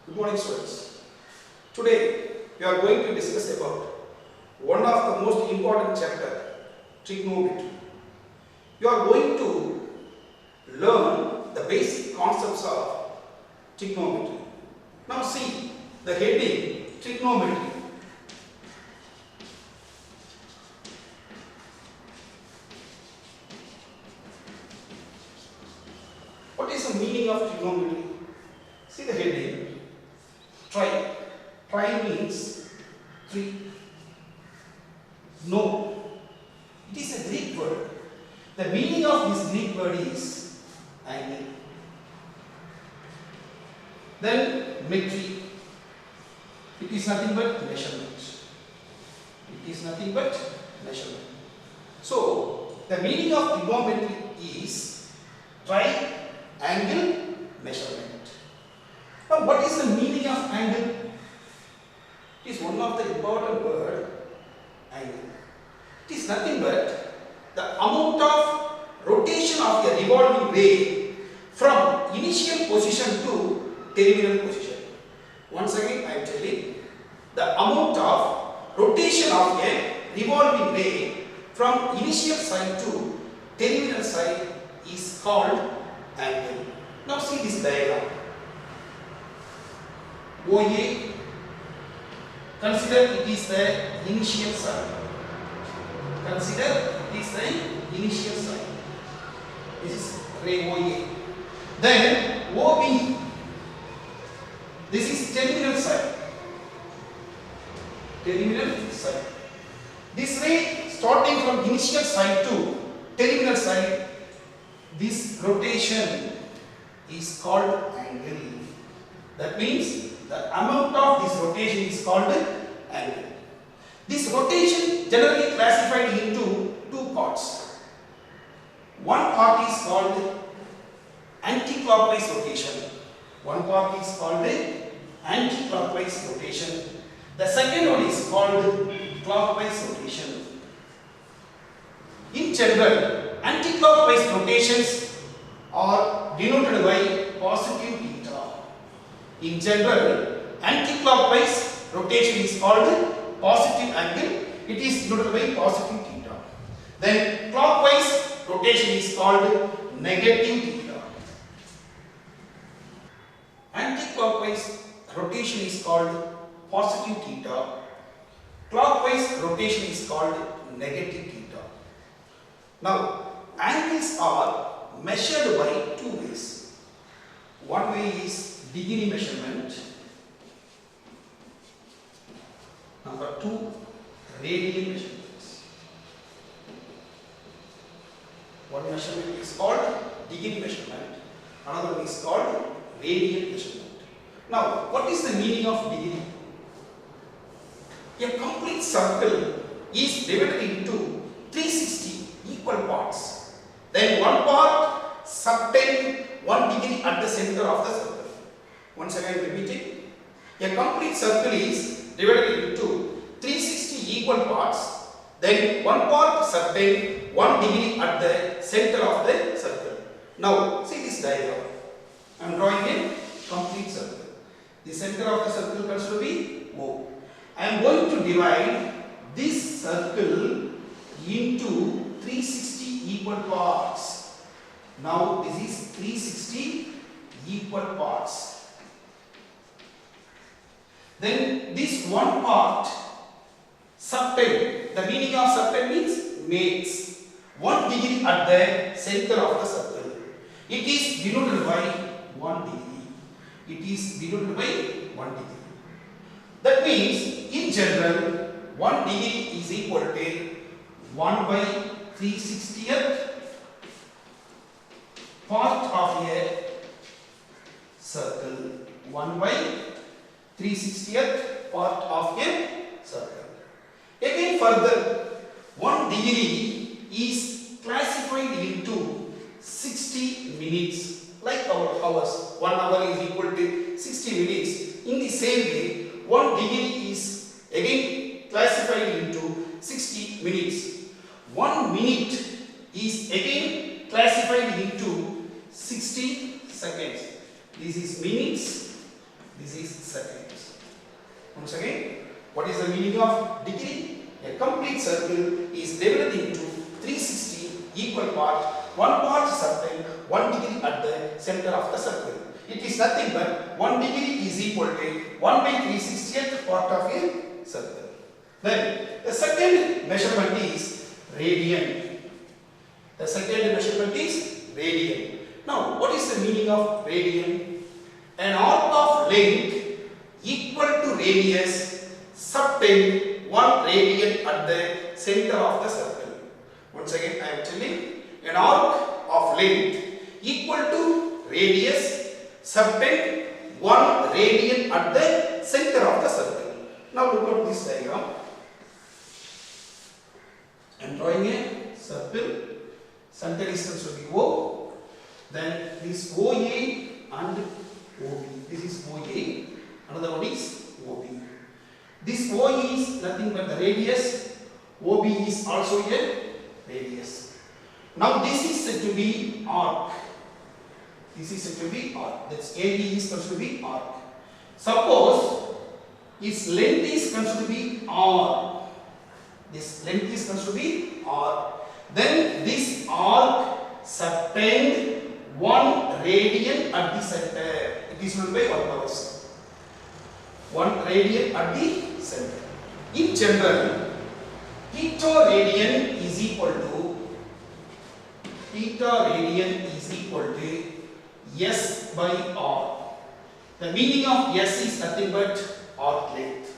Good morning, students. Today we are going to discuss about one of the most important chapter, trigonometry. You are going to learn the basic concepts of trigonometry. Now see the heading trigonometry. What is the meaning of trigonometry? See the heading. Tri. Tri means three. No. It is a Greek word. The meaning of this Greek word is angle. Then metry. It is nothing but measurement. It is nothing but measurement. So the meaning of trigonometry is triangle measurement. Now what is the meaning of angle? It is one of the important word, angle. It is nothing but the amount of rotation of a revolving ray from initial position to terminal position. Once again I am telling, the amount of rotation of a revolving ray from initial side to terminal side is called angle. Now see this diagram. OA, consider it is the initial side. Consider it is the initial side. This is ray OA. Then OB, this is terminal side. Terminal side. This ray starting from initial side to terminal side, this rotation is called angle. That means the amount of this rotation is called angle. This rotation generally classified into two parts. One part is called anti-clockwise rotation. One part is called anti-clockwise rotation. The second one is called clockwise rotation. In general, anti-clockwise rotations are denoted by positive theta. In general, anti-clockwise rotation is called positive angle. It is denoted by positive theta. Then clockwise rotation is called negative theta. Anti-clockwise rotation is called positive theta. Clockwise rotation is called negative theta. Now, angles are measured by two ways. One way is degree measurement. Number two, radian measurements. One measurement is called degree measurement. Another one is called radian measurement. Now, what is the meaning of degree? A complete circle is divided into 360 equal parts. Then one part subtend 1 degree at the center of the circle. Once again repeating. A complete circle is divided into 360 equal parts. Then one part subtend 1 degree at the center of the circle. Now see this diagram. I am drawing a complete circle. The center of the circle comes to be O. I am going to divide this circle into 360 equal parts. Now this is 360 equal parts. Then this one part subtend. The meaning of subtend means makes 1 degree at the center of the circle. It is denoted by 1 degree. It is denoted by 1 degree. That means in general 1 degree is equal to 1 by 360th part of a circle. 1 by 360th part of a circle. Again further, 1 degree is classified into 60 minutes. Like our hours, 1 hour is equal to 60 minutes. In the same way, 1 degree is again classified into 60 minutes. 1 minute is again classified into 60 seconds. This is minutes This is second. Once again, what is the meaning of degree? A complete circle is divided into 360 equal parts. One part subtend 1 degree at the center of the circle. It is nothing but 1 degree is equal to 1 by 360th part of a circle. Then the second measurement is radian. The second measurement is radian. Now, what is the meaning of radian? An arc of length equal to radius subtend 1 radian at the center of the circle. Once again, I am telling, an arc of length equal to radius subtend 1 radian at the center of the circle. Now look at this diagram. I am drawing a circle. Center distance will be O. Then this OA and OB. This is OA. Another one is OB. This OE is nothing but the radius. OB is also a radius. Now this is said to be arc. This is said to be arc. That's AB is considered to be arc. Suppose its length is considered to be R. This length is considered to be R. Then this arc subtend 1 radian at the center. It is known by 1 power 1 radian at the center. In general, theta radian is equal to S by R. The meaning of S is nothing but arc length.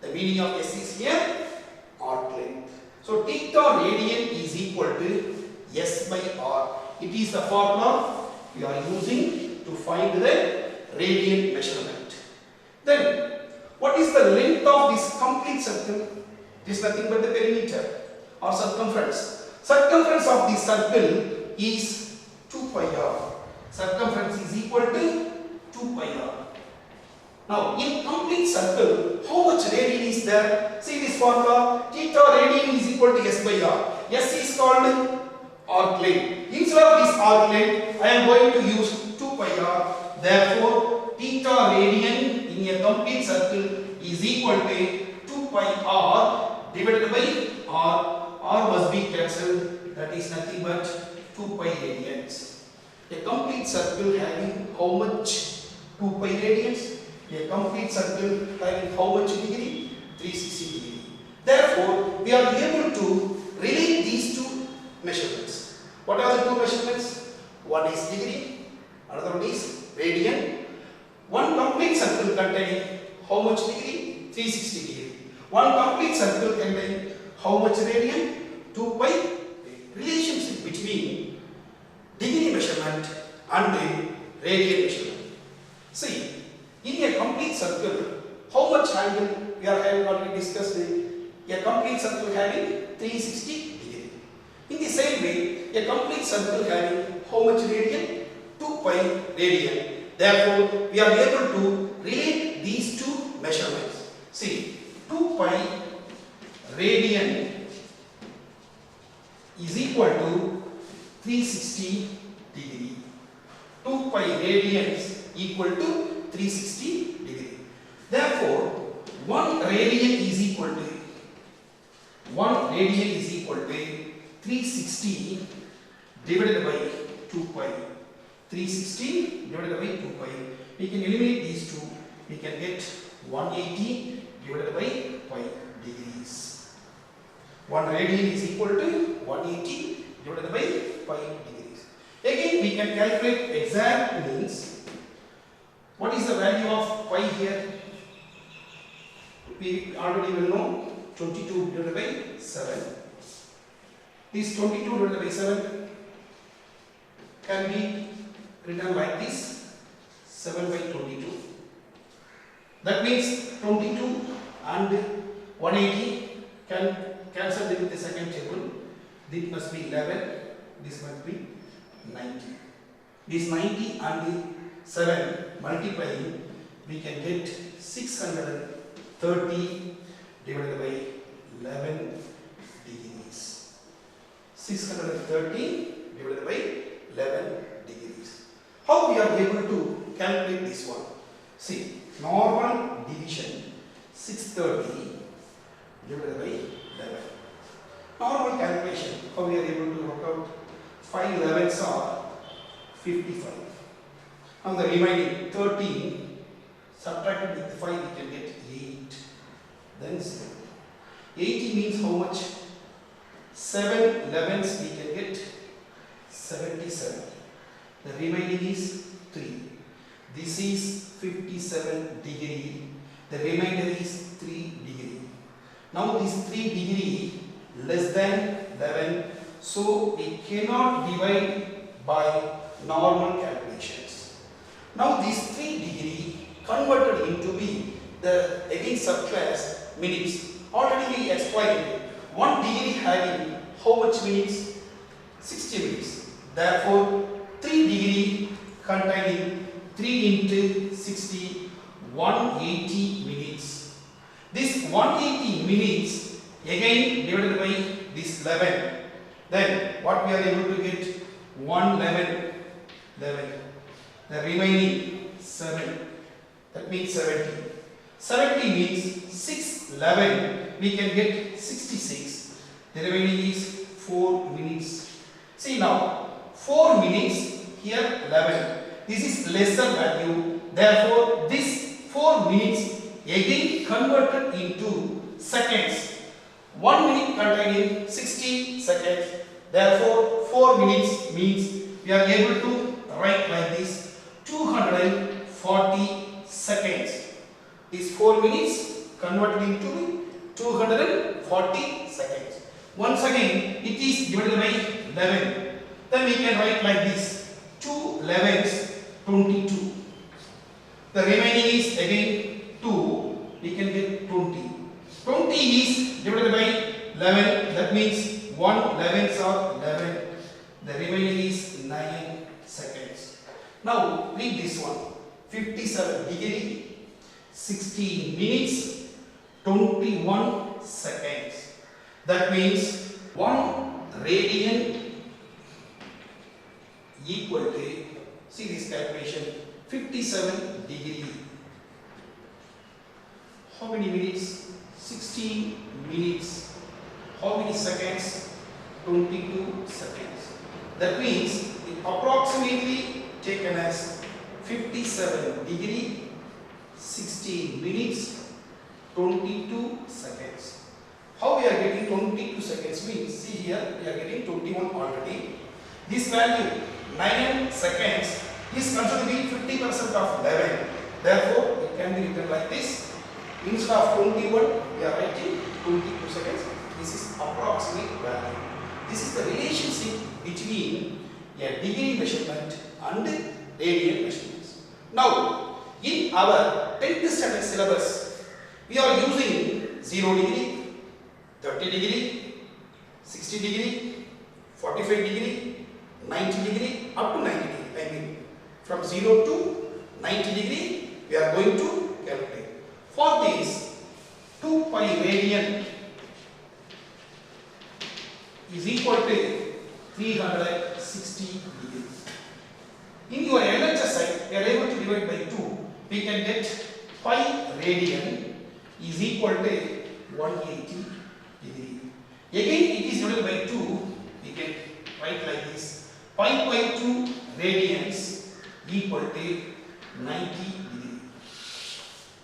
The meaning of S is here arc length. So theta radian is equal to S by R. It is the formula we are using to find the radian measurement. Then, what is the length of this complete circle? It is nothing but the perimeter or circumference. Circumference of this circle is 2 pi r. Circumference is equal to 2 pi r. Now, in complete circle, how much radian is there? See this formula, theta radian is equal to S by r. S is called arc length. Instead of this arc length, I am going to use 2 pi r. Therefore, theta radian in a complete circle is equal to 2 pi r divided by r. R must be cancelled. That is nothing but 2 pi radians. A complete circle having how much? 2 pi radians. A complete circle having how much degree? 360 degree. Therefore, we are able to relate these two measurements. What are the two measurements? One is degree, another one is radian. One complete circle containing how much degree? 360 degree. One complete circle containing how much radian? 2 pi. Relationship between degree measurement and the radian measurement. See, in a complete circle, how much angle we are having already discussed? A complete circle having 360 degree. In the same way, a complete circle having how much radian? 2 pi radian. Therefore, we are able to relate these two measurements. See, 2 pi radian is equal to 360 degree. 2 pi radians equal to 360 degree. Therefore, 1 radian is equal to 360 divided by 2 pi. 360 divided by 2 pi. We can eliminate these two. We can get 180 divided by pi degrees. 1 radian is equal to 180 divided by pi degrees. Again, we can calculate exact means. What is the value of pi here? We already will know 22 divided by 7. This 22 divided by 7 can be written like this, 7 by 22. That means 22 and 180 can cancel with the second table. This must be 11, this must be 90. This 90 and 7 multiplying, we can get 630 divided by 11 degrees. 630 divided by 11 degrees. How we are able to calculate this one? See, normal division 630 divided by 11. Normal calculation, how we are able to work out? 5 11s are 55. Now the remaining 13 subtracted with 5 we can get 8. Then 7. 80 means how much? 7 11s we can get 77. The remaining is 3. This is 57 degree. The remainder is 3 degree. Now this 3 degree less than 11. So we cannot divide by normal calculations. Now this 3 degree converted into the again subclass minutes. Already we explained 1 degree having how much minutes? 60 minutes. Therefore 3 degree containing 3 into 60, 180 minutes. This 180 minutes again divided by this 11. Then what we are able to get? 11. The remaining 7. That means 70. 70 means 6 11. We can get 66. The remaining is 4 minutes. See now, 4 minutes here 11. This is lesser value. Therefore, this 4 minutes again converted into seconds. 1 minute containing 60 seconds. Therefore, 4 minutes means we are able to write like this: 240 seconds. This 4 minutes converted into 240 seconds. Once again, it is divided by 11. Then we can write like this: 2 11s 22. The remaining is again 2. We can get 20. 20 is divided by 11. That means 1 11s are 11. The remaining is 9 seconds. Now read this one: 57 degree, 16 minutes, 21 seconds. That means 1 radian equal to, see this calculation, 57 degree. How many minutes? 16 minutes. How many seconds? 22 seconds. That means it approximately taken as 57 degree, 16 minutes, 22 seconds. How we are getting 22 seconds means, see here we are getting 21 already. This value 9 seconds is considered to be 50% of 11. Therefore, it can be written like this. Instead of 21, we are writing 22 seconds. This is approximate value. This is the relationship between a degree measurement and radian measurements. Now, in our 10th standard syllabus, we are using 0 degree, 30 degree, 60 degree, 45 degree, 90 degree, up to 90 degree. I mean, from 0 to 90 degree, we are going to calculate. For this, 2 pi radian is equal to 360 degrees. In your LHS side, we are able to divide by 2. We can get pi radian is equal to 180 degree. Again, it is divided by 2. We can write like this: pi by 2 radians equal to 90 degree.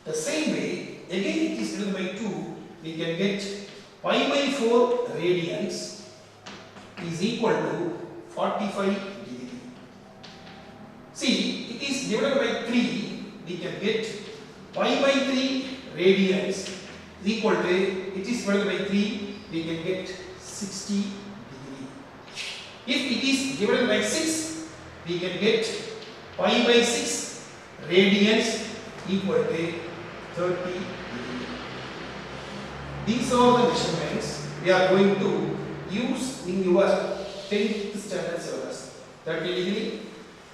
The same way, again it is divided by 2. We can get pi by 4 radians is equal to 45 degree. See, it is divided by 3. We can get pi by 3 radians is equal to, it is divided by 3. We can get 60 degree. If it is divided by 6, we can get pi by 6 radians equal to 30 degree. These are the measurements we are going to use in your 10th standard syllabus. 30 degree,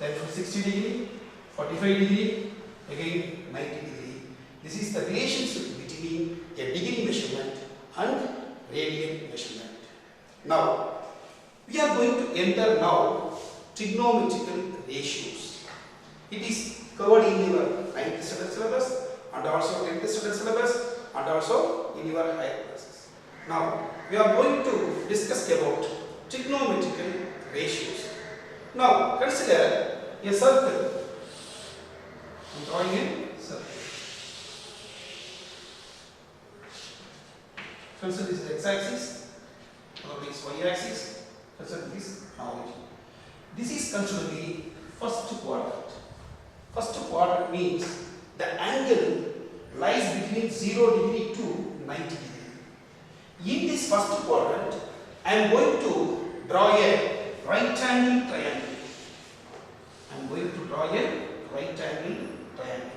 then 60 degree, 45 degree, again 90 degree. This is the relationship between a degree measurement and radian measurement. Now, we are going to enter now trigonometrical ratios. It is covered in your 9th standard syllabus. and also 10th standard syllabus and also in your higher classes. Now we are going to discuss about trigonometrical ratios. Now consider a circle. I am drawing a circle. Consider this x-axis, another is y-axis. Consider this origin. This is considered the first quadrant. First quadrant means the angle lies between 0 degree to 90 degree. In this first quadrant, I am going to draw a right angle triangle. I am going to draw a right angle triangle.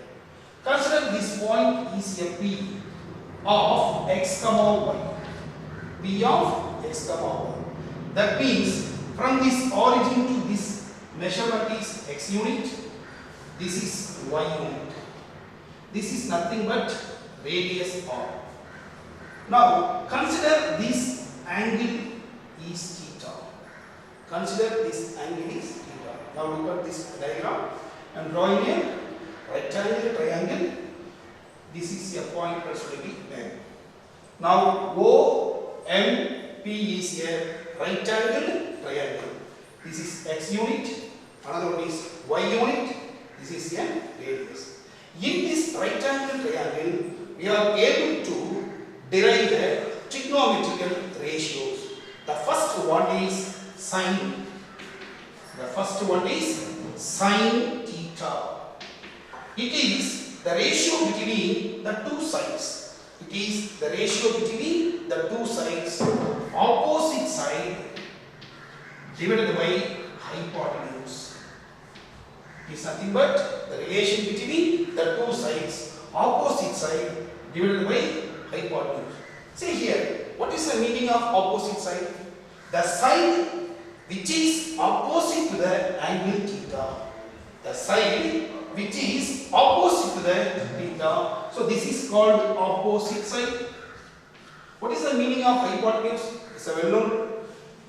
Consider this point is a P of x comma y. P of x comma y. That means from this origin to this measurement is x unit. This is y unit. This is nothing but radius r. Now consider this angle is theta. Consider this angle is theta. Now look at this diagram. I am drawing a rectangle triangle. This is a point considered M. Now OMP is a right angle triangle. This is x unit. Another one is y unit. This is a radius. In this right angle triangle, we are able to derive the trigonometrical ratios. The first one is sine. The first one is sine theta. It is the ratio between the two sides. It is the ratio between the two sides. Opposite side divided by hypotenuse. It is nothing but the relation between the two sides. Opposite side divided by hypotenuse. See here, what is the meaning of opposite side? The side which is opposite to the angle theta. The side which is opposite to the theta. So this is called opposite side. What is the meaning of hypotenuse? It's a well-known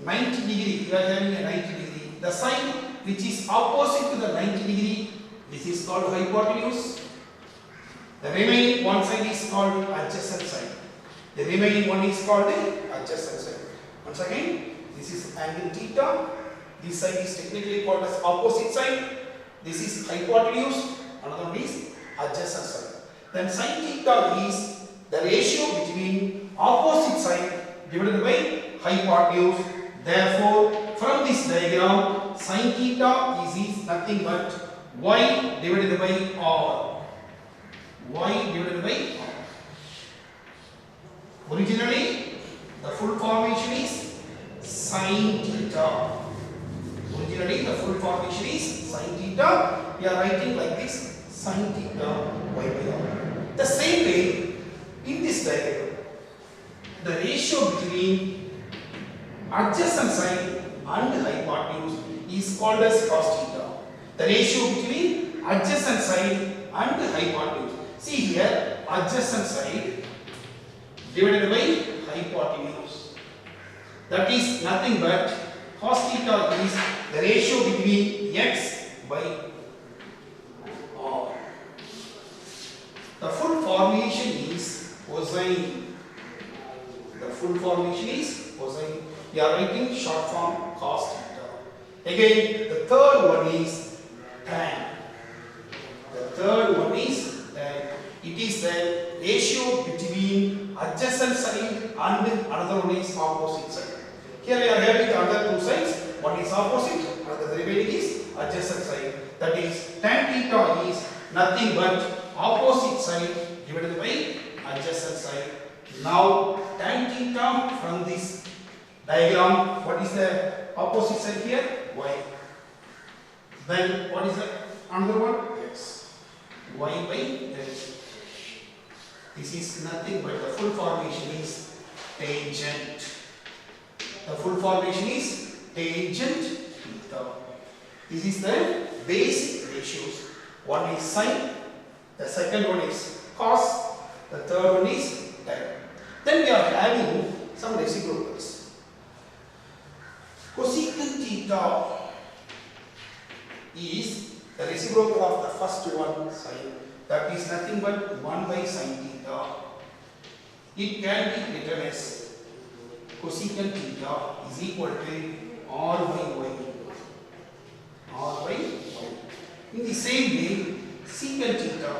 90 degree. You are having a 90 degree. The side which is opposite to the 90 degree, this is called hypotenuse. The remaining one side is called adjacent side. The remaining one is called adjacent side. Once again, this is angle theta. This side is technically called as opposite side. This is hypotenuse. Another one is adjacent side. Then sin theta is the ratio between opposite side divided by hypotenuse. Therefore, from this diagram, sin theta is nothing but y divided by r. Y divided by r. Originally, the full formation is sin theta. Originally, the full formation is sin theta. We are writing like this: sin theta y by r. The same way, in this diagram, the ratio between adjacent side and hypotenuse is called as cos theta. The ratio between adjacent side and hypotenuse. See here, adjacent side divided by hypotenuse. That is nothing but cos theta is the ratio between x by r. The full formation is cosine. The full formation is cosine. We are writing short form cos theta. Again, the third one is tan. The third one is tan. It is the ratio between adjacent side and another one is opposite side. Here we are having the other two sides. One is opposite, another remaining is adjacent side. That is tan theta is nothing but opposite side divided by adjacent side. Now tan theta from this diagram, what is the opposite side here? Y. Then what is the another one? X. Y by X. This is nothing but the full formation is tangent. The full formation is tangent theta. This is the basic ratios. One is sine, the second one is cos, the third one is tan. Then we are having some reciprocals. Cosecant theta is the reciprocal of the first one, sine. that is nothing but 1 by sin theta. It can be written as cosecant theta is equal to r by y. R by y. In the same way, secant theta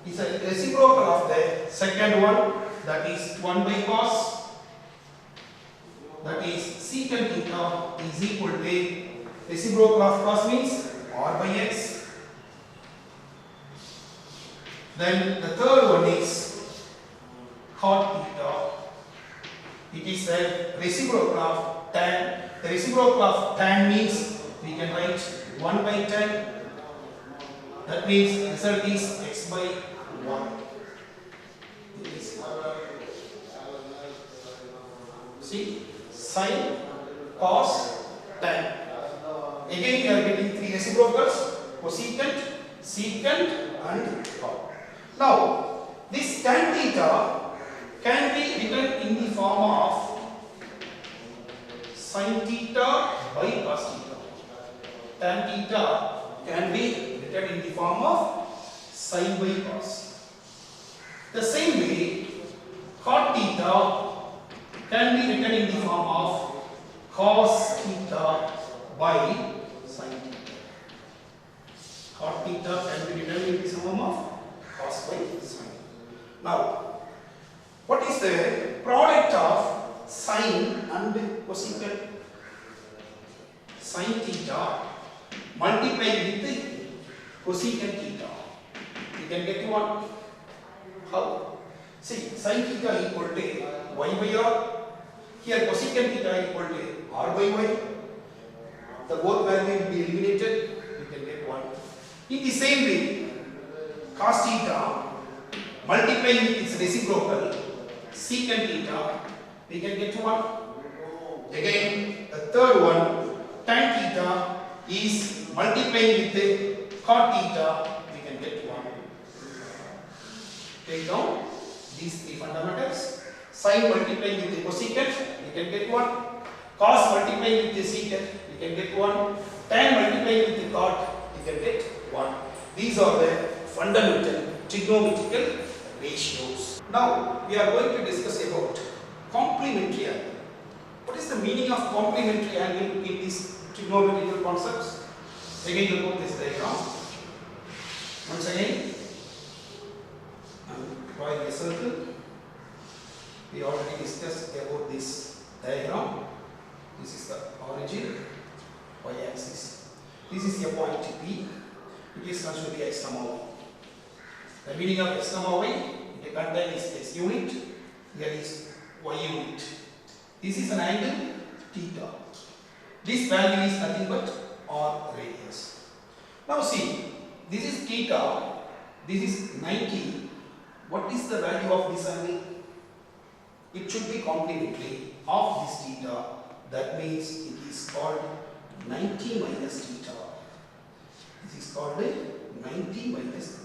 is a reciprocal of the second one, that is 1 by cos. That is secant theta is equal to reciprocal of cos means r by x. Then the third one is cot theta. It is a reciprocal of tan. The reciprocal of tan means we can write 1 by tan. That means result is x by 1. See, sin, cos, tan. Again we are getting three reciprocals: cosecant, secant, and cot. Now, this tan theta can be written in the form of sin theta by cos theta. Tan theta can be written in the form of sin by cos. The same way, cot theta can be written in the form of cos theta by sin theta. Cot theta can be written in the form of cos by sin. Now, what is the product of sin and cosecant? Sin theta multiplied with cosecant theta. You can get one. How? See, sin theta equal to y by r. Here cosecant theta equal to r by y. The both value will be eliminated. You can get one. In the same way, cos theta multiplying with its reciprocal secant theta, we can get one. Again, the third one, tan theta is multiplying with the cot theta, we can get one. Take down these three fundamentals. Sin multiplying with the cosecant, we can get one. Cos multiplying with the secant, we can get one. Tan multiplying with the cot, we can get one. These are the fundamental trigonometrical ratios. Now we are going to discuss about complementary angle. What is the meaning of complementary angle in these trigonometrical concepts? Again, look at this diagram. Once again, I am drawing a circle. We already discussed about this diagram. This is the origin, y-axis. This is a point P. It is considered to be x comma y. The meaning of x comma y, it contains x unit. Here is y unit. This is an angle theta. This value is nothing but r radius. Now see, this is theta. This is 90. What is the value of this angle? It should be complementary of this theta. That means it is called 90 minus theta. This is called 90 minus theta.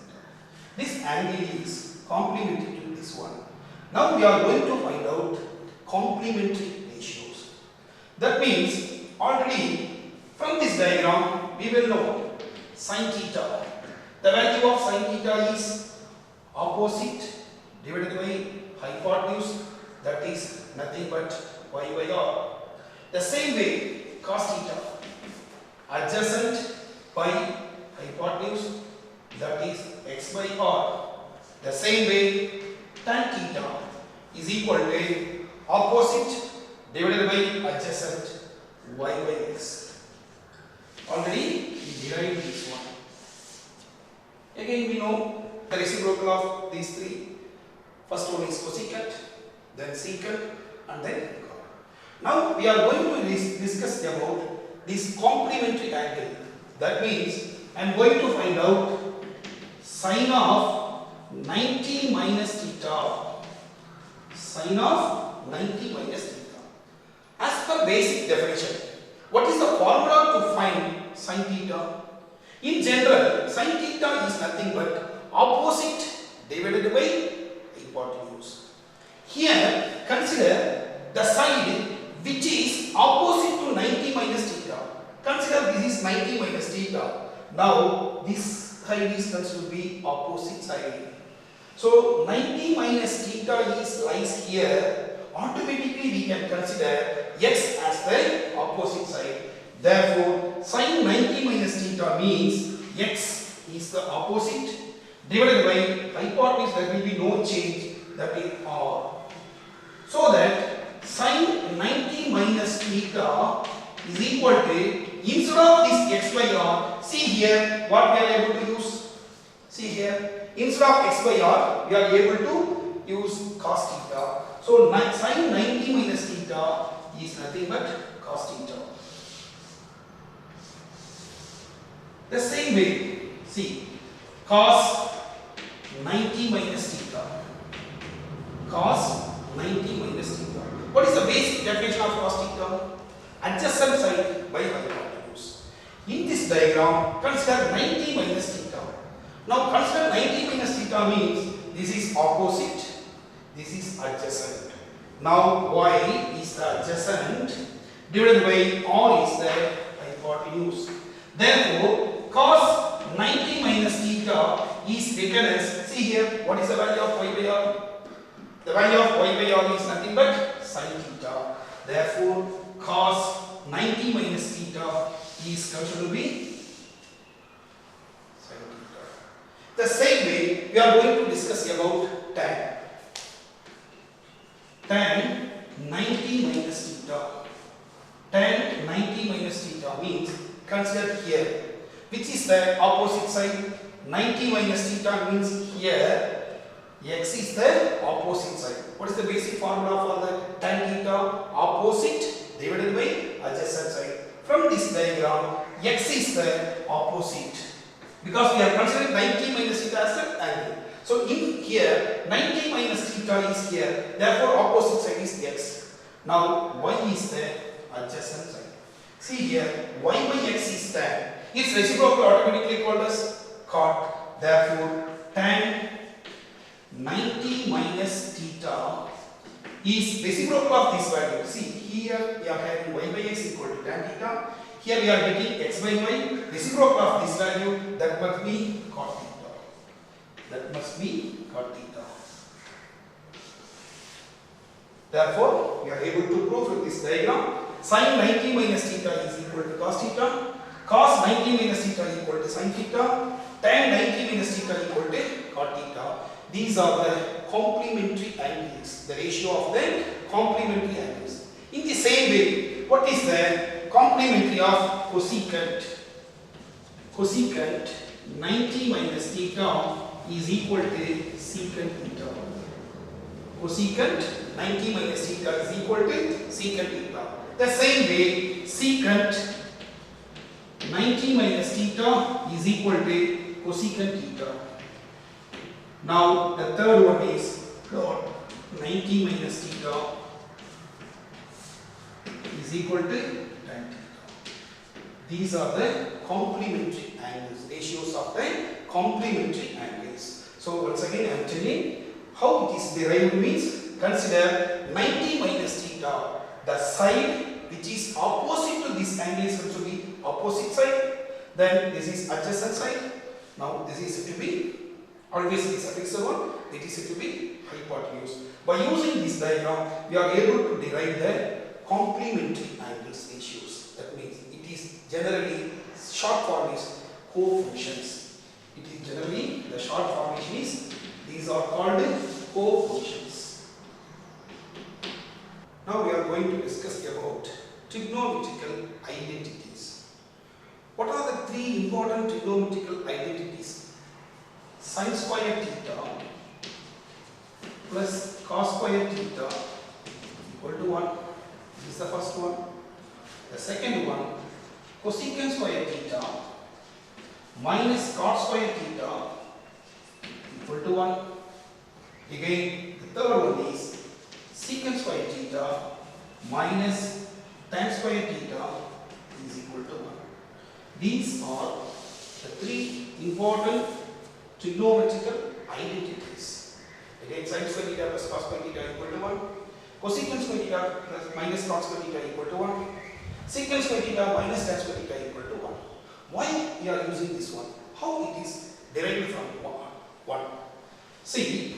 This angle is complementary to this one. Now we are going to find out complementary ratios. That means already from this diagram we will know sin theta. The value of sin theta is opposite divided by hypotenuse, that is nothing but y by r. The same way cos theta, adjacent by hypotenuse, that is x by r. The same way tan theta is equal to opposite divided by adjacent y by x. Already we derived this one. Again we know the reciprocal of these three. First one is cosecant, then secant, and then cot. Now we are going to discuss about this complementary angle. That means I am going to find out sin of 90 minus theta. Sin of 90 minus theta. As per basic definition, what is the formula to find sin theta? In general, sin theta is nothing but opposite divided by hypotenuse. Here, consider the side which is opposite to 90 minus theta. Consider this is 90 minus theta. Now, this side is considered to be opposite. opposite side. So 90 minus theta is lies here. Automatically we can consider x as the opposite side. Therefore, sin 90 minus theta means x is the opposite divided by hypotenuse. There will be no change, that is r. So that sin 90 minus theta is equal to, instead of this x by r, see here what we are able to use. See here, instead of x by r, we are able to use cos theta. So sin 90 minus theta is nothing but cos theta. The same way, see, cos 90 minus theta. Cos 90 minus theta. What is the basic definition of cos theta? Adjacent side by hypotenuse. In this diagram, consider 90 minus theta. Now consider 90 minus theta means this is opposite, this is adjacent. Now y is the adjacent divided by r is the hypotenuse. Therefore, cos 90 minus theta is written as, see here, what is the value of y by r? The value of y by r is nothing but sin theta. Therefore, cos 90 minus theta is considered to be sin theta. The same way, we are going to discuss about tan. Tan 90 minus theta. Tan 90 minus theta means, consider here, which is the opposite side. 90 minus theta means here x is the opposite side. What is the basic formula for the tan theta? Opposite divided by adjacent side. From this diagram, x is the opposite because we are considering 90 minus theta as an angle. So in here, 90 minus theta is here. Therefore, opposite side is x. Now y is the adjacent side. See here, y by x is tan. Its reciprocal automatically called as cot. Therefore, tan 90 minus theta is reciprocal of this value. See here we are having y by x equal to tan theta. Here we are getting x by y. Reciprocal of this value, that must be cot theta. That must be cot theta. Therefore, we are able to prove with this diagram, sin 90 minus theta is equal to cos theta. Cos 90 minus theta equal to sin theta. Tan 90 minus theta equal to cot theta. These are the complementary angles, the ratio of the complementary angles. In the same way, what is the complementary of cosecant? Cosecant 90 minus theta is equal to secant theta. Cosecant 90 minus theta is equal to secant theta. The same way, secant 90 minus theta is equal to cosecant theta. Now the third one is plot 90 minus theta is equal to tan theta. These are the complementary angles, ratios of the complementary angles. So once again I am telling how it is derived means, consider 90 minus theta, the side which is opposite to this angle is going to be opposite side, then this is adjacent side. Now this is to be always is a fixed one, it is to be hypotenuse. By using this diagram, we are able to derive the complementary angles ratios. That means it is generally short form is cofunctions. It is generally the short formation is, these are called cofunctions. Now we are going to discuss about trigonometrical identities. What are the three important trigonometrical identities? Sin square theta plus cos square theta equal to 1. This is the first one. The second one, cosecant square theta minus cot square theta equal to 1. Again, the third one is secant square theta minus tan square theta is equal to 1. These are the three important trigonometrical identities. Again, sin square theta plus cos square theta equal to 1. Cosecant square theta plus minus cot square theta equal to 1. Secant square theta minus tan square theta equal to 1. Why we are using this one? How it is derived from 1. See,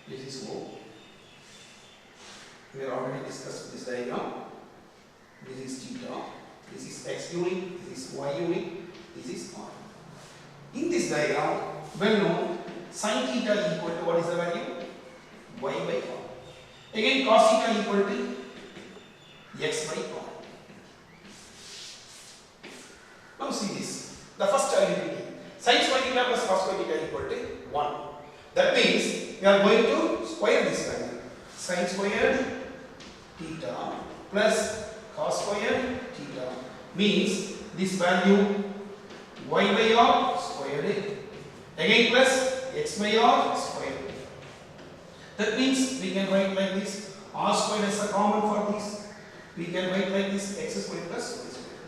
this is O. We have already discussed this diagram. This is theta, this is x unit, this is y unit, this is r. In this diagram, well known, sin theta equal to what is the value? Y by r. Again, cos theta equal to x by r. Now see this. The first identity, sin square theta plus cos square theta equal to 1. That means we are going to square this value. Sin squared theta plus cos squared theta means this value y by r squared again plus x by r squared. That means we can write like this, r squared is a common for this. We can write like this, x squared plus y squared.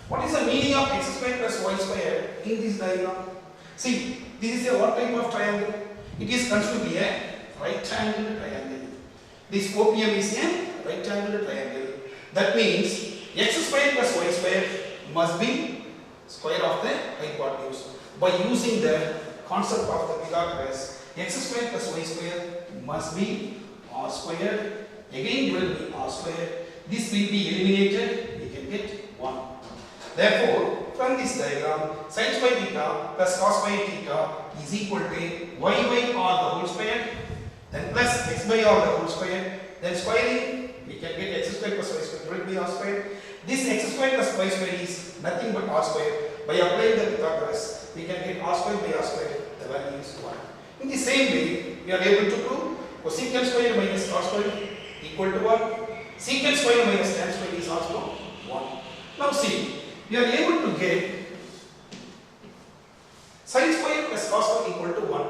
What is the meaning of x squared plus y squared in this diagram? See, this is a what type of triangle? It is considered to be a right angled triangle. This OPM is a right angled triangle. That means x squared plus y squared must be square of the hypotenuse. By using the concept of the Pythagoras, x squared plus y squared must be r squared. Again will be r squared. This will be eliminated. We can get 1. Therefore, from this diagram, sin square theta plus cos square theta is equal to y by r the whole square, then plus x by r the whole square, then squaring, we can get x square plus y square will be r square. This x square plus y square is nothing but r square. By applying the Pythagoras, we can get r square by r square, the value is 1. In the same way, we are able to prove cosecant square minus cos square equal to 1. Secant square minus tan square is also 1. Now see, we are able to get sin square plus cos square equal to 1.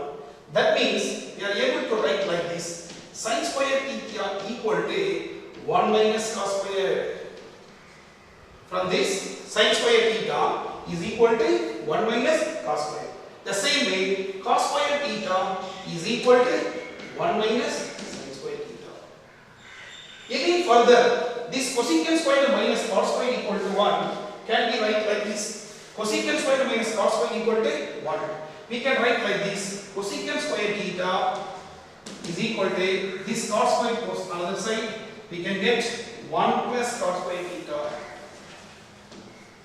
That means we are able to write like this, sin square theta equal to 1 minus cos square. From this, sin square theta is equal to 1 minus cos square. The same way, cos square theta is equal to 1 minus sin square theta. Again further, this cosecant square minus cos square equal to 1 can be write like this. Cosecant square minus cos square equal to 1. We can write like this. Cosecant square theta is equal to this cos square goes on the other side. We can get 1 plus cos square theta.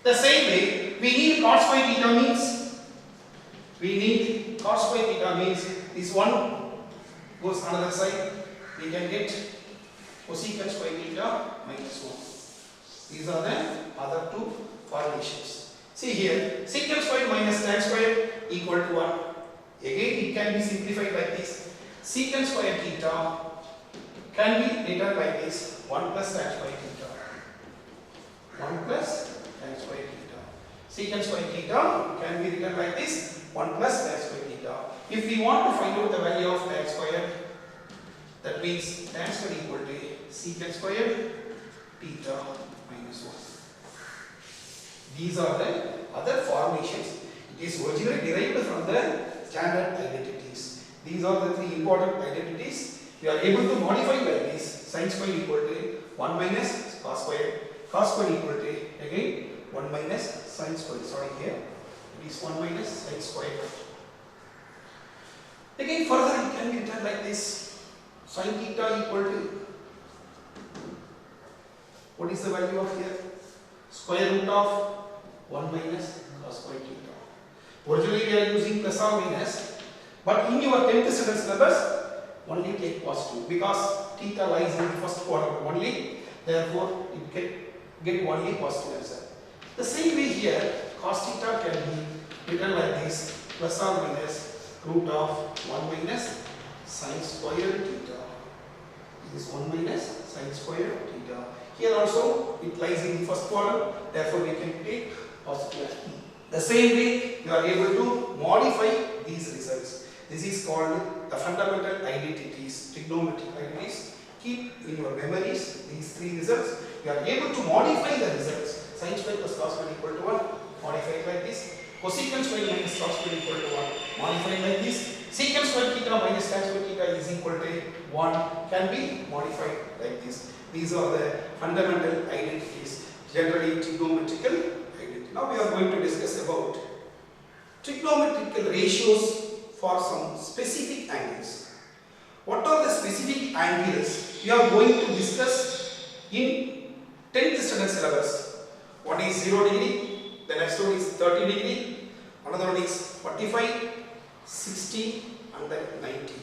The same way, we need cos square theta means this 1 goes on the other side. We can get cosecant square theta minus 1. These are the other two formations. See here, secant square minus tan square equal to 1. Again, it can be simplified like this. Secant square theta can be written like this, 1 plus tan square theta. 1 plus tan square theta. Secant square theta can be written like this, 1 plus tan square theta. If we want to find out the value of tan square, that means tan square equal to secant square theta minus 1. These are the other formations. It is originally derived from the standard identities. These are the three important identities. We are able to modify like this. Sin square equal to 1 minus cos square. Cos square equal to again 1 minus sin square. Sorry, here it is 1 minus sin square. Again further it can be written like this. Sin theta equal to, what is the value of here? Square root of 1 minus cos square theta. Originally we are using plus or minus, but in your 10th standard syllabus only take positive because theta lies in the first quadrant only. Therefore, you get only positive answer. The same way here, cos theta can be written like this, plus or minus root of 1 minus sin square theta. This is 1 minus sin square theta. Here also it lies in the first quadrant, therefore we can take positive. The same way you are able to modify these results. This is called the fundamental identities, trigonometric identities. Keep in your memories these three results. You are able to modify the results. Sin square plus cos square equal to 1, modify it like this. Cosecant square minus cos square equal to 1, modify it like this. Secant square theta minus tan square theta is equal to 1 can be modified like this. These are the fundamental identities, generally trigonometrical identity. Now we are going to discuss about trigonometrical ratios for some specific angles. What are the specific angles we are going to discuss in 10th standard syllabus? One is 0 degree, the next one is 30 degree, another one is 45, 60 and then 90.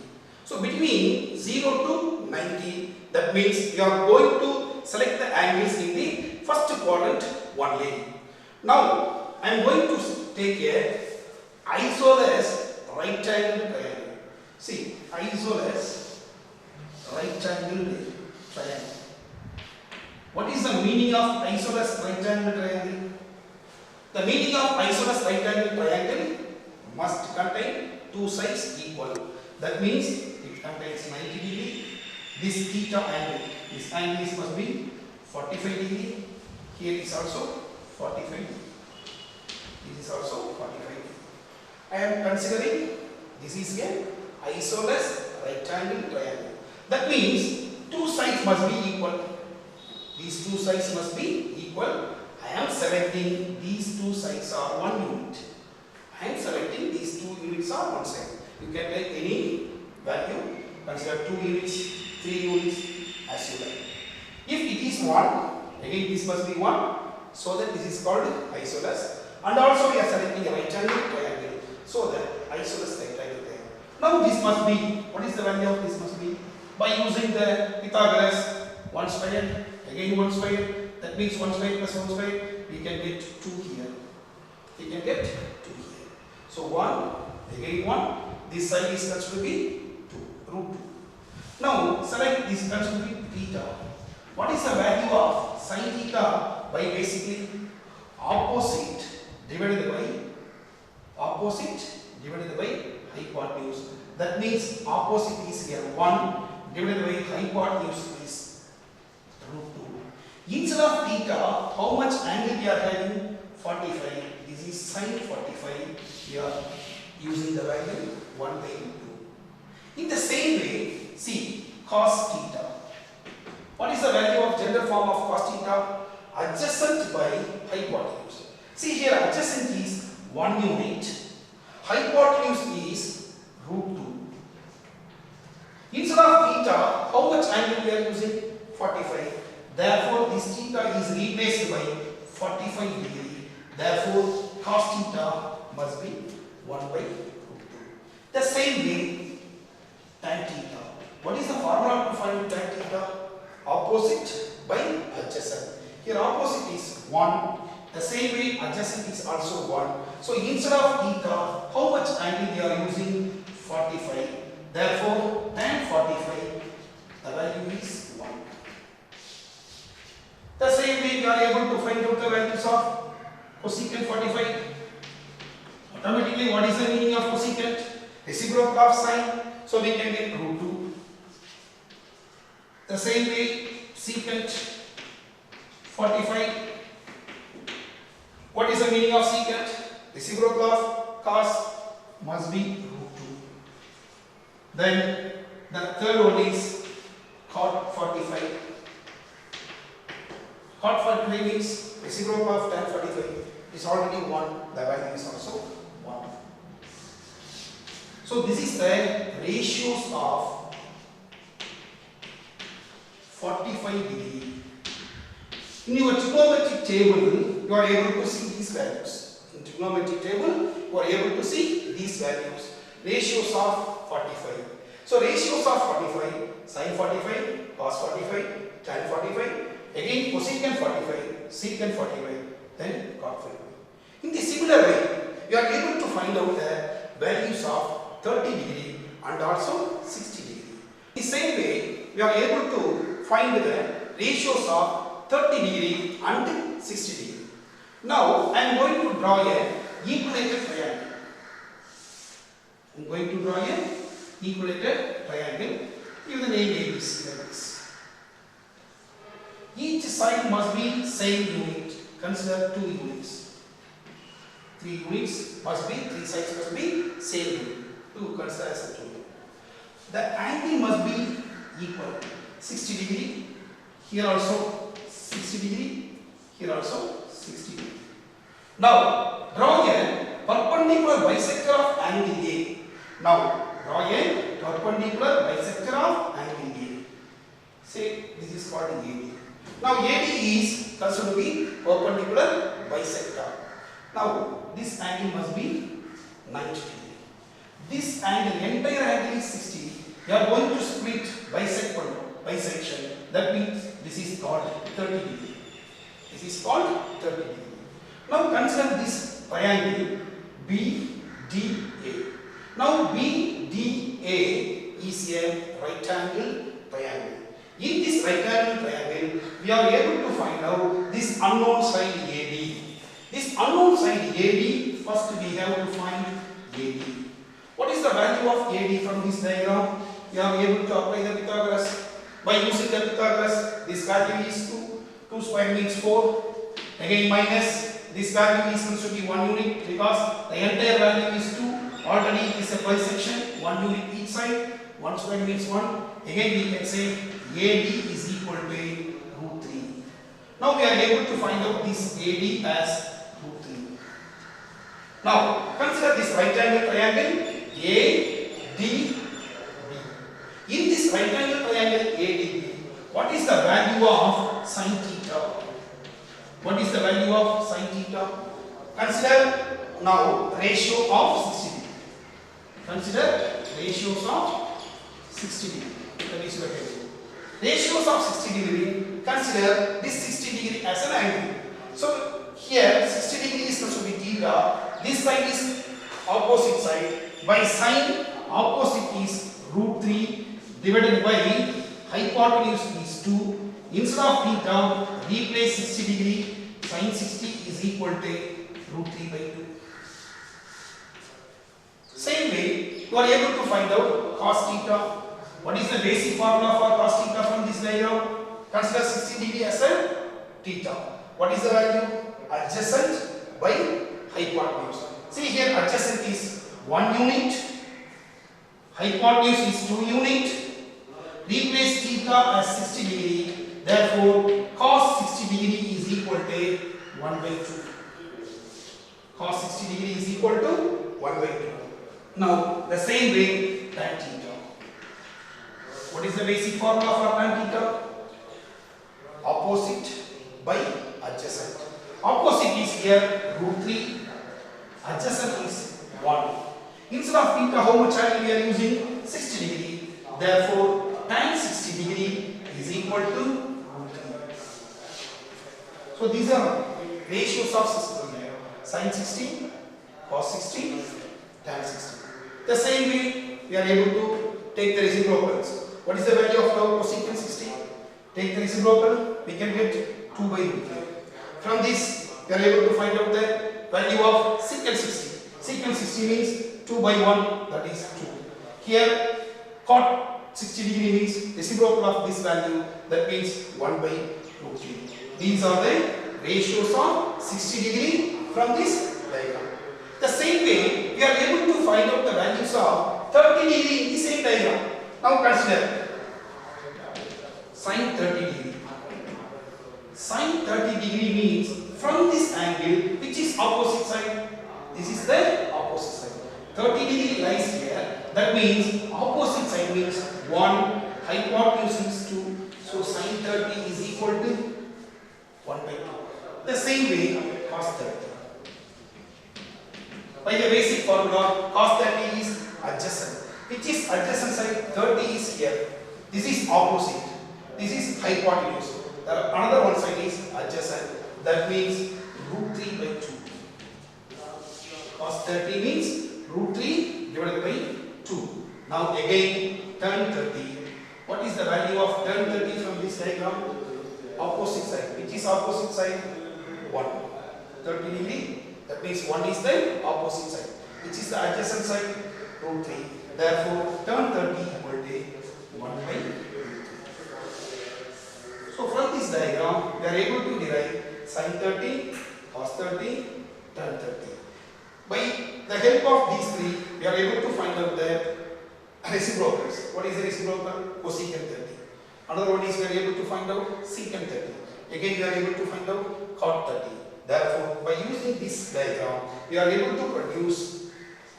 So between 0 to 90, that means we are going to select the angles in the first quadrant only. Now I am going to take a isosceles right angle triangle. See, isosceles right angle triangle. What is the meaning of isosceles right angle triangle? The meaning of isosceles right angle triangle must contain two sides equal. That means it contains 90 degree. This theta angle, this angle must be 45 degree. Here is also 45 degree. This is also 45 degree. I am considering this is an isosceles right angle triangle. That means two sides must be equal. These two sides must be equal. I am selecting these two sides are 1 unit. I am selecting these two units are one side. You can take any value. Consider 2 units, 3 units as you like. If it is 1, again this must be 1. So that this is called isosceles. And also we are selecting a right angle triangle. So that isosceles right angle triangle. Now this must be, what is the value of this must be? By using the Pythagoras, 1 square, again 1 square. That means 1 square plus 1 square, we can get 2 here. We can get 2 here. So 1, again 1. This side is considered to be 2, root 2. Now select this considered to be theta. What is the value of sin theta? By basically opposite divided by hypotenuse. That means opposite is here 1 divided by hypotenuse is root 2. Instead of theta, how much angle we are having? 45. This is sin 45. We are using the value 1 by root 2. In the same way, see cos theta. What is the value of general form of cos theta? Adjacent by hypotenuse. See here, adjacent is 1 unit. Hypotenuse is root 2. Instead of theta, how much angle we are using? 45. Therefore, this theta is replaced by 45 degree. Therefore, cos theta must be 1 by root 2. The same way, tan theta. What is the formula to find tan theta? Opposite by adjacent. Here opposite is 1. The same way adjacent is also 1. So instead of theta, how much angle we are using? 45. Therefore, tan 45, the value is 1. The same way we are able to find out the values of cosecant 45. Automatically, what is the meaning of cosecant? Reciprocal of sine. So we can get root 2. The same way, secant 45. What is the meaning of secant? Reciprocal of cos must be root 2. Then the third one is cot 45. Cot 45 means reciprocal of tan 45 is already 1. The value is also 1. So this is the ratios of 45 degree. In your trigonometric table, you are able to see these values. In trigonometric table, you are able to see these values. Ratios of 45. So ratios of 45, sin 45, cos 45, tan 45, again cosecant 45, secant 45, then cot 45. In the similar way, you are able to find out the values of 30 degree and also 60 degree. In the same way, we are able to find the ratios of 30 degree and 60 degree. Now, I am going to draw a equilateral triangle. I am going to draw a equilateral triangle. Give the name ABC like this. Each side must be same unit. Consider 2 units. 3 units must be, 3 sides must be same unit. 2 consider as a 2 unit. The angle must be equal 60 degree. Here also 60 degree. Here also 60 degree. Now draw a perpendicular bisector of angle A. Now draw a perpendicular bisector of angle A. Say this is called AD. Now AD is considered to be perpendicular bisector. Now this angle must be 90 degree. This angle, entire angle is 60. You are going to split bisection. That means this is called 30 degree. This is called 30 degree. Now consider this triangle BDA. Now BDA is a right angle triangle. In this right angle triangle, we are able to find out this unknown side AD. This unknown side AD, first we have to find AD. What is the value of AD from this diagram? We are able to apply the Pythagoras. By using the Pythagoras, this value is 2. 2 square means 4. Again minus, this value is supposed to be 1 unit because the entire value is 2. Already it is a bisection, 1 unit each side. 1 square means 1. Again we can say AD is equal to root 3. Now we are able to find out this AD as root 3. Now consider this right angle triangle ADB. In this right angle triangle ADB, what is the value of sin theta? What is the value of sin theta? Consider now ratio of 60 degree. Consider ratios of 60 degree. That is your table. Ratios of 60 degree. Consider this 60 degree as an angle. So here 60 degree is supposed to be theta. This side is opposite side. By sine, opposite is root 3 divided by hypotenuse is 2. Instead of theta, replace 60 degree. Sin 60 is equal to root 3 by 2. Same way, you are able to find out cos theta. What is the basic formula for cos theta from this diagram? Consider 60 degree as a theta. What is the value? Adjacent by hypotenuse. See here, adjacent is 1 unit, hypotenuse is 2 unit. Replace theta as 60 degree. Therefore, cos 60 degree is equal to 1 by 2. Cos 60 degree is equal to 1 by 2. Now, the same way tan theta. What is the basic formula for tan theta? Opposite by adjacent. Opposite is here root 3. Adjacent is 1. Instead of theta, how much angle we are using? 60 degree. Therefore, tan 60 degree is equal to root 3. So these are ratios of 60 degree. Sin 60, cos 60, tan 60. The same way we are able to take the reciprocals. What is the value of log cosecant 60? Take the reciprocal, we can get 2 by root 3. From this, we are able to find out the value of secant 60. Secant 60 means 2 by 1, that is 2. Here, cot 60 degree means reciprocal of this value, that means 1 by root 3. These are the ratios of 60 degree from this diagram. The same way, we are able to find out the values of 30 degree in the same diagram. Now consider sin 30 degree. Sin 30 degree means from this angle, which is opposite side. This is the opposite side. 30 degree lies here. That means opposite side means 1, hypotenuse is 2. So sin 30 is equal to 1 by 2. The same way cos 30. By the basic formula, cos 30 is adjacent. Which is adjacent side? 30 is here. This is opposite. This is hypotenuse. Another one side is adjacent. That means root 3 by 2. Cos 30 means root 3 divided by 2. Now again tan 30. What is the value of tan 30 from this diagram? Opposite side. Which is opposite side? 1. 30 degree. That means 1 is the opposite side. Which is the adjacent side? Root 3. Therefore, tan 30 equal to 1 by root 3. So from this diagram, we are able to derive sin 30, cos 30, tan 30. By the help of these three, we are able to find out the reciprocals. What is the reciprocal? Cosecant 30. Another one is we are able to find out secant 30. Again we are able to find out cot 30. Therefore, by using this diagram, we are able to produce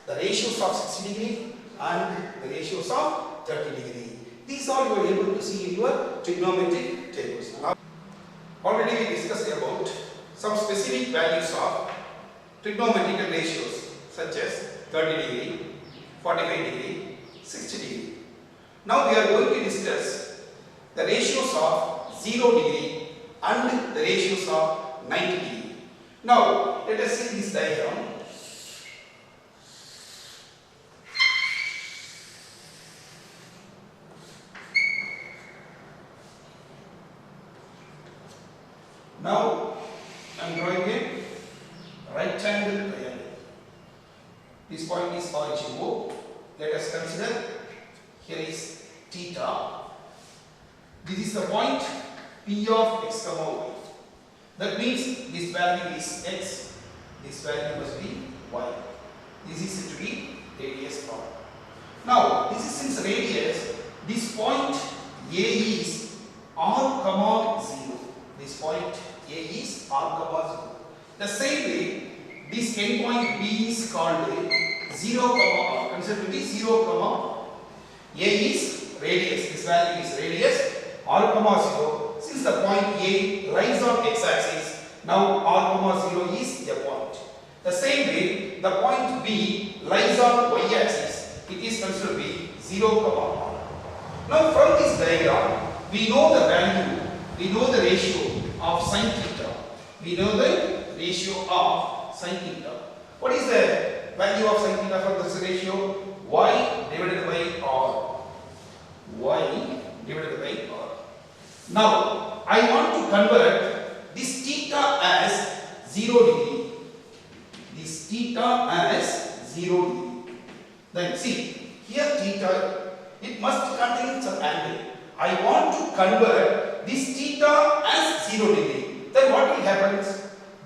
the ratios of 60 degree and the ratios of 30 degree. These are you are able to see in your trigonometric tables. Now, already we discussed about some specific values of trigonometrical ratios such as 30 degree, 45 degree, 60 degree. Now we are going to discuss the ratios of 0 degree and the ratios of 90 degree. Now let us see this diagram. Now I am drawing a right angle triangle. This point is origin O. Let us consider here is theta. This is the point P of x comma y. That means this value is x, this value must be y. This is to be radius r. Now this is since radius, this point A is r comma 0. This point A is r comma 0. The same way, this endpoint B is called 0 comma r. Consider to be 0 comma A is radius. This value is radius r comma 0. Since the point A lies on x-axis, now r comma 0 is a point. The same way, the point B lies on y-axis. It is considered to be 0 comma r. Now from this diagram, we know the value, we know the ratio of sin theta. We know the ratio of sin theta. What is the value of sin theta from this ratio? Y divided by r. Y divided by r. Now I want to convert this theta as 0 degree. This theta as 0 degree. Then see, here theta, it must contain some angle. I want to convert this theta as 0 degree. Then what will happen?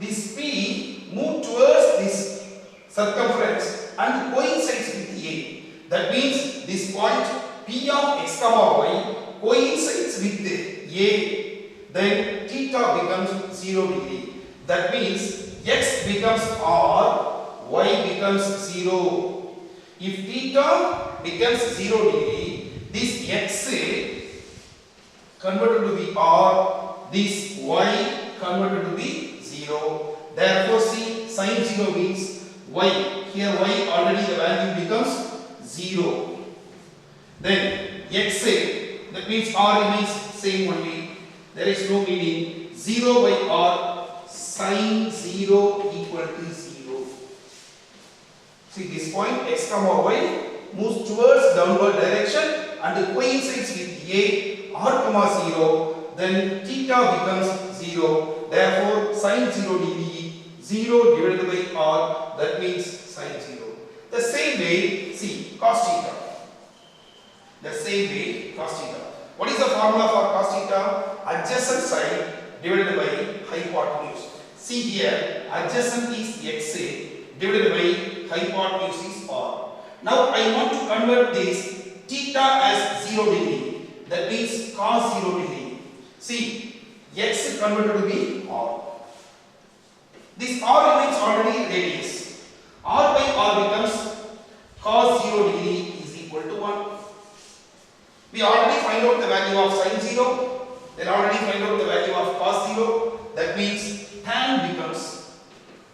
This P move towards this circumference and coincides with A. That means this point P of x comma y coincides with A. Then theta becomes 0 degree. That means x becomes r, y becomes 0. If theta becomes 0 degree, this x converted to be r, this y converted to be 0. Therefore, see, sin 0 means y. Here y already the value becomes 0. Then x, that means r remains same only. There is no meaning. 0 by r, sin 0 equal to 0. See, this point x comma y moves towards downward direction and coincides with a, r comma 0. Then theta becomes 0. Therefore, sin 0 degree, 0 divided by r, that means sin 0. The same way, see, cos theta. The same way, cos theta. What is the formula for cos theta? Adjacent side divided by hypotenuse. See here, adjacent is x divided by hypotenuse is r. Now I want to convert this theta as 0 degree. That means cos 0 degree. See, x converted to be r. This r remains already radius. R by r becomes cos 0 degree is equal to 1. We already find out the value of sin 0. Then already find out the value of cos 0. That means tan becomes,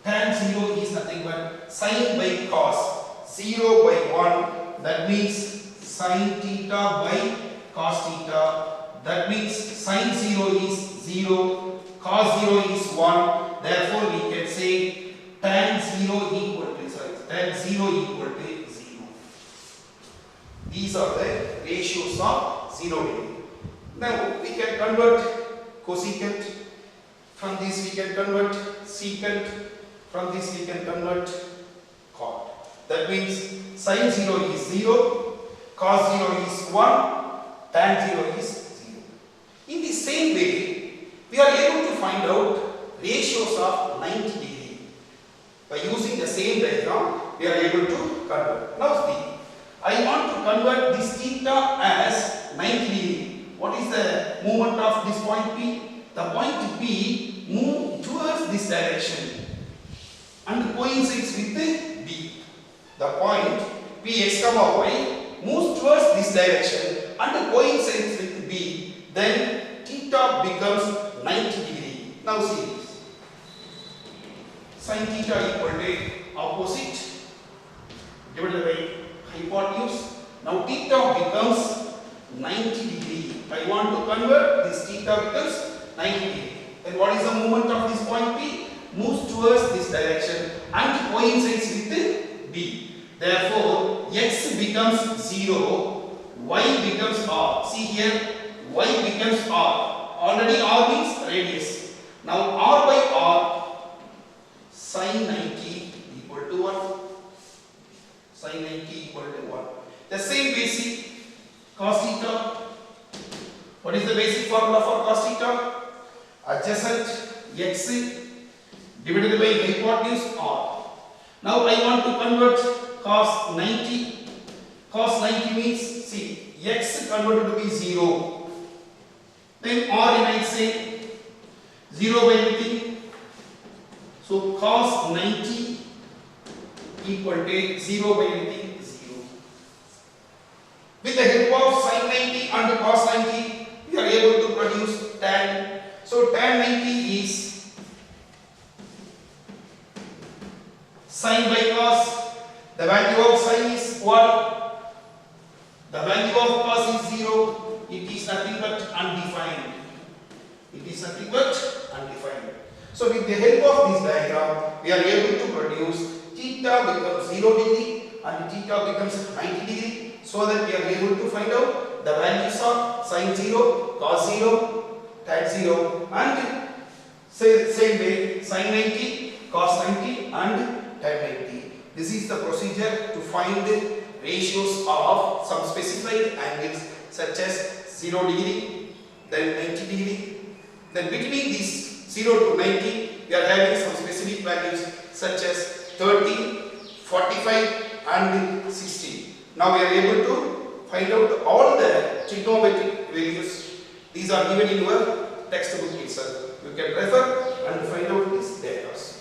tan 0 is nothing but sin by cos 0 by 1. That means sin theta by cos theta. That means sin 0 is 0, cos 0 is 1. Therefore, we can say tan 0 equal to, tan 0 equal to 0. These are the ratios of 0 degree. Now, we can convert cosecant. From this we can convert secant. From this we can convert cot. That means sin 0 is 0, cos 0 is 1, tan 0 is 0. In the same way, we are able to find out ratios of 90 degree. By using the same diagram, we are able to convert. Now see, I I want to convert this theta as 90 degree. What is the movement of this point P? The point P move towards this direction and coincides with the B. The point Px comma y moves towards this direction and coincides with B. Then theta becomes 90 degree. Now see this. Sin theta equal to opposite divided by hypotenuse. Now theta becomes 90 degree. I want to convert this theta becomes 90 degree. Then what is the movement of this point P? Moves towards this direction and coincides with the B. Therefore, x becomes 0, y becomes r. See here, y becomes r. Already r means radius. Now r by r, sin 90 equal to 1. Sin 90 equal to 1. The same basic cos theta. What is the basic formula for cos theta? Adjacent x divided by hypotenuse r. Now I want to convert cos 90. Cos 90 means, see, x converted to be 0. Then r remains same. 0 by anything. So cos 90 equal to 0 by anything, 0. With the help of sin 90 and cos 90, we are able to produce tan. So tan 90 is sin by cos. The value of sin is 1. The value of cos is 0. It is nothing but undefined. It is nothing but undefined. So with the help of this diagram, we are able to produce theta becomes 0 degree and theta becomes 90 degree, so that we are able to find out the values of sin 0, cos 0, tan 0 and same way sin 90, cos 90 and tan 90. This is the procedure to find the ratios of some specified angles such as 0 degree, then 90 degree. Then between these 0 to 90, we are having some specific values such as 30, 45 and 60. Now we are able to find out all the trigonometric values. These are given in your textbook itself. You can refer and find out this there.